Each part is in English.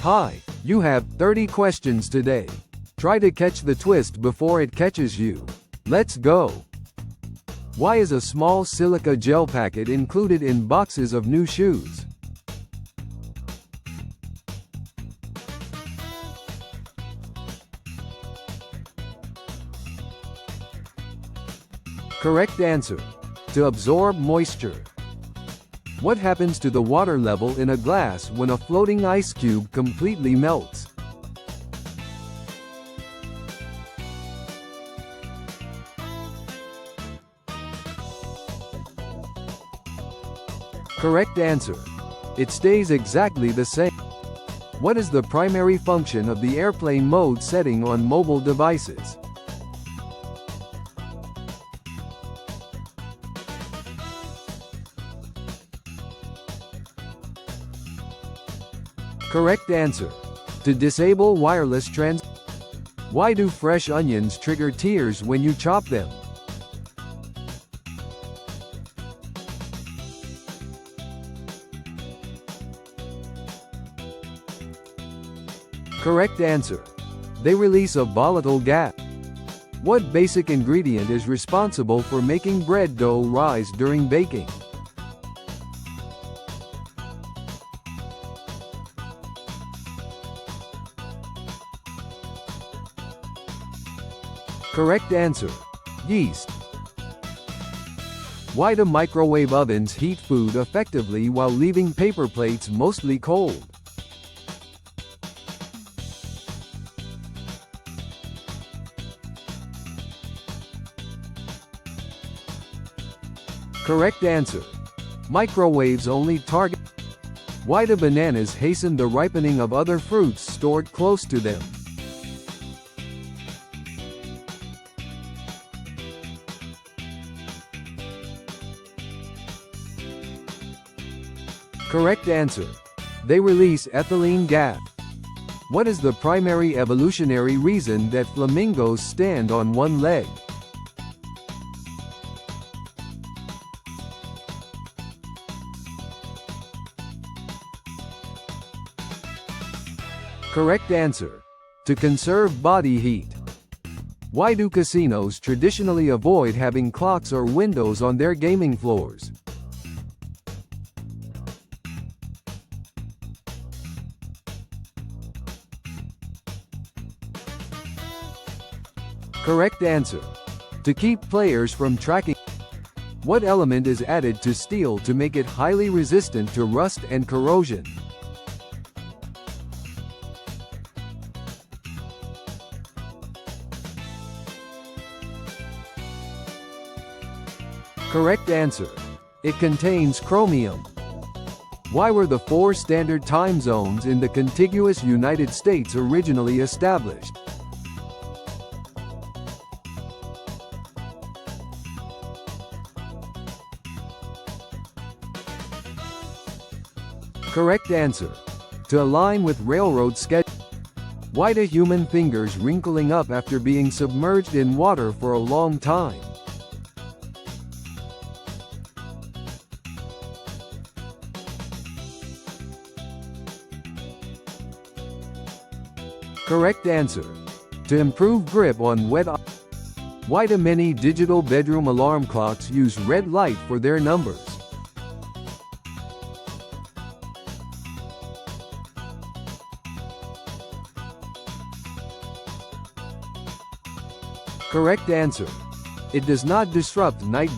Hi, you have 30 questions today. Try to catch the twist before it catches you. Let's go. Why is a small silica gel packet included in boxes of new shoes? Correct answer. To absorb moisture. What happens to the water level in a glass when a floating ice cube completely melts? Correct answer. It stays exactly the same. What is the primary function of the airplane mode setting on mobile devices? Correct answer. To disable wireless trans. Why do fresh onions trigger tears when you chop them? Correct answer. They release a volatile gas. What basic ingredient is responsible for making bread dough rise during baking? Correct answer. Yeast. Why do microwave ovens heat food effectively while leaving paper plates mostly cold? Correct answer. Microwaves only target. Why do bananas hasten the ripening of other fruits stored close to them? Correct answer. They release ethylene gas. What is the primary evolutionary reason that flamingos stand on one leg? Correct answer. To conserve body heat. Why do casinos traditionally avoid having clocks or windows on their gaming floors? Correct answer. To keep players from tracking. What element is added to steel to make it highly resistant to rust and corrosion? Correct answer. It contains chromium. Why were the 4 standard time zones in the contiguous United States originally established? Correct answer. To align with railroad schedule. Why do human fingers wrinkling up after being submerged in water for a long time? Correct answer. To improve grip on wet. Why do many digital bedroom alarm clocks use red light for their numbers? Correct answer. It does not disrupt night.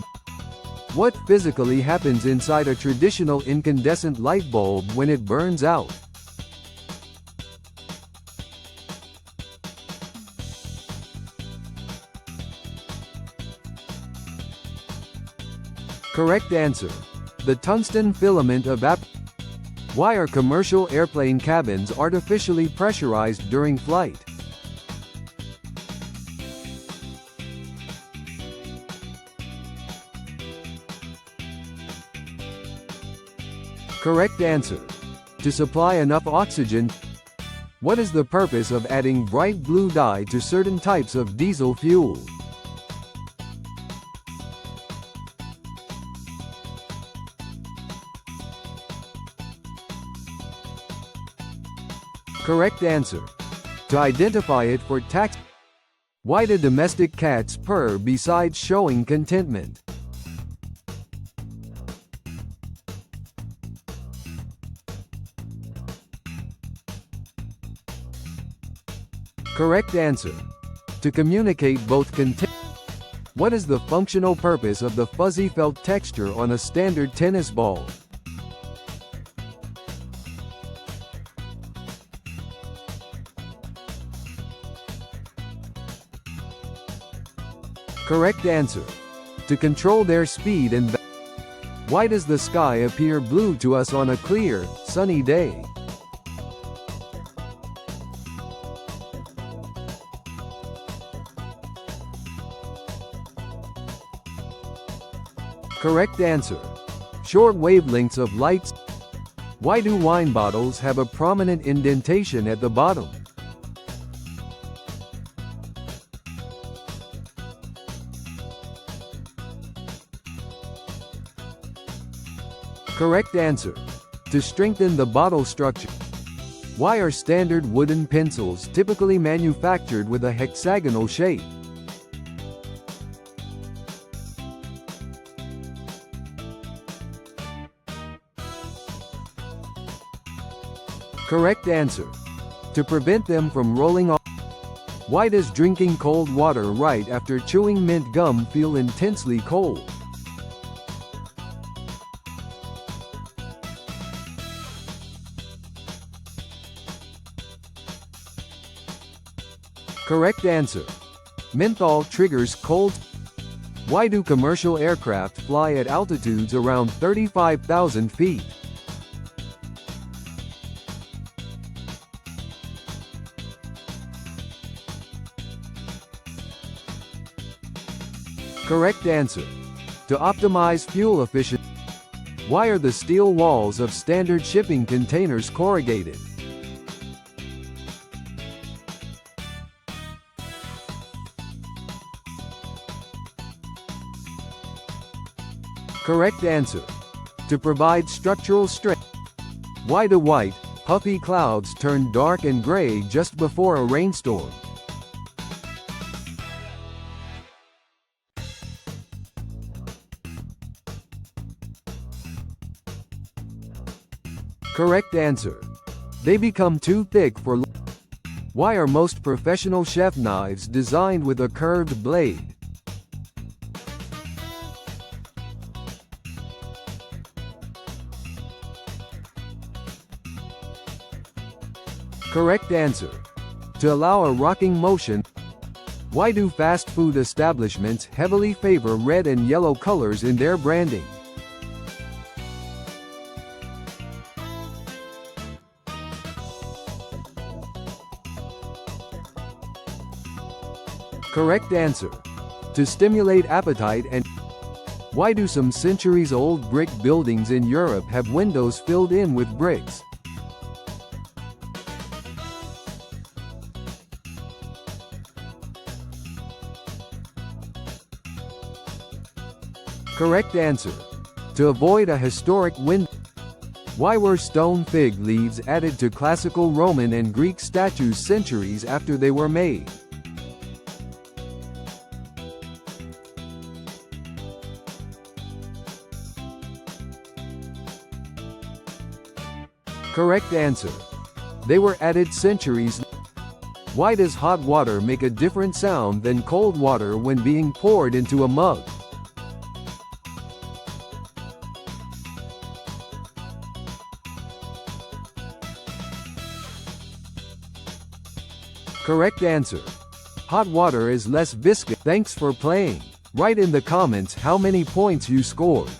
What physically happens inside a traditional incandescent light bulb when it burns out? Correct answer. The tungsten filament evaporates. Why are commercial airplane cabins artificially pressurized during flight? Correct answer. To supply enough oxygen. What is the purpose of adding bright blue dye to certain types of diesel fuel? Correct answer. To identify it for tax. Why do domestic cats purr besides showing contentment? Correct answer. To communicate both content. What is the functional purpose of the fuzzy felt texture on a standard tennis ball? Correct answer. To control their speed and why does the sky appear blue to us on a clear, sunny day? Correct answer. Short wavelengths of light. Why do wine bottles have a prominent indentation at the bottom? Correct answer. To strengthen the bottle structure. Why are standard wooden pencils typically manufactured with a hexagonal shape? Correct answer. To prevent them from rolling off. Why does drinking cold water right after chewing mint gum feel intensely cold? Correct answer. Menthol triggers cold. Why do commercial aircraft fly at altitudes around 35,000 feet? Correct answer. To optimize fuel efficiency. Why are the steel walls of standard shipping containers corrugated? Correct answer. To provide structural strength. Why do white, puffy clouds turn dark and gray just before a rainstorm? Correct answer. They become too thick for. Why are most professional chef knives designed with a curved blade? Correct answer. To allow a rocking motion. Why do fast food establishments heavily favor red and yellow colors in their branding? Correct answer. To stimulate appetite and. Why do some centuries-old brick buildings in Europe have windows filled in with bricks? Correct answer. To avoid a historic wind. Why were stone fig leaves added to classical Roman and Greek statues centuries after they were made? Correct answer. They were added centuries. Why does hot water make a different sound than cold water when being poured into a mug? Correct answer. Hot water is less viscous. Thanks for playing. Write in the comments how many points you scored.